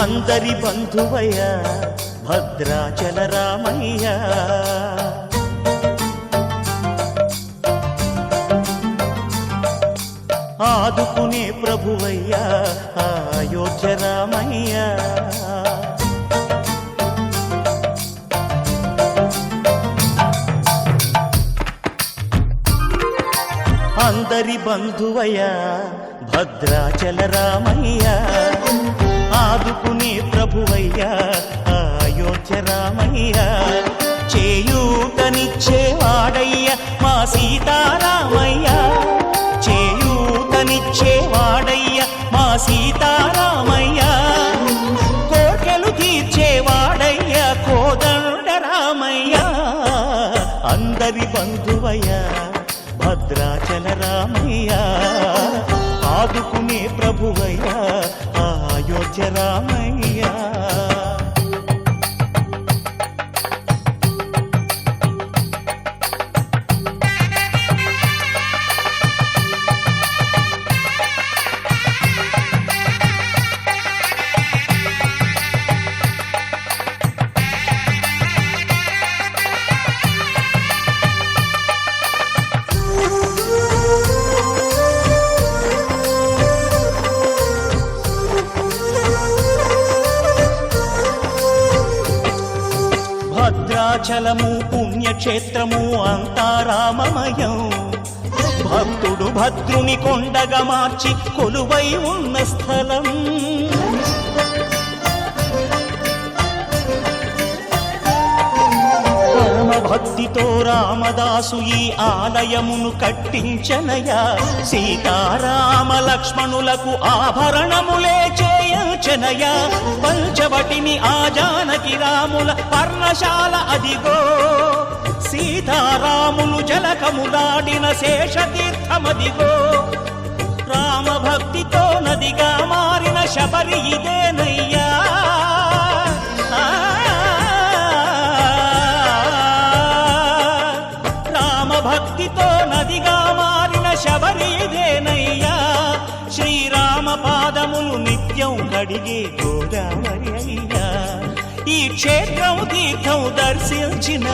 అందరి బంధువయ్య భద్రాచల రామయ్య, ఆదుకునే ప్రభువయ్య అయోధ్య రామయ్య. అందరి బంధువయ్య భద్రాచల రామయ్య, ఆదుకునే ప్రభువయ్య అయోధ్య రామయ్య. చేయూతనిచ్చేవాడయ్య మా సీతారామయ్య, చేయూతనిచ్చేవాడయ్య మా సీతారామయ్య. కోర్కెలు తీర్చేవాడయ్య కోదండ రామయ్య. అందరి బంధువయ్య భద్రాచల రామయ్య, ఆదుకునే ప్రభువయ్య అయోధ్య రామయ్య. భద్రాచలము పుణ్యక్షేత్రము అంతా రామమయం, భక్తుడు భద్రుని కొండగా మార్చి కొలువై ఉన్న స్థలం. భక్తితో రామదాసు ఈ ఆలయమును కట్టించనయా, సీతారామ లక్ష్మణులకు ఆభరణములే చేయించనయా. పంచవటిని ఆ జానకి రాముల పర్ణశాల అదిగో, సీతారాములు జలకములాడిన శేషతీర్థమదిగో. రామభక్తితో నదిగా మారిన శబరి ఇదేనయ్యా. భక్తితో నదిగా మారిన శబరి ఇదేనయ్యా. శ్రీరామ పాదములు నిత్యం కడిగే గోదావరి అయ్యా. ఈ క్షేత్రం తీర్థం దర్శించిన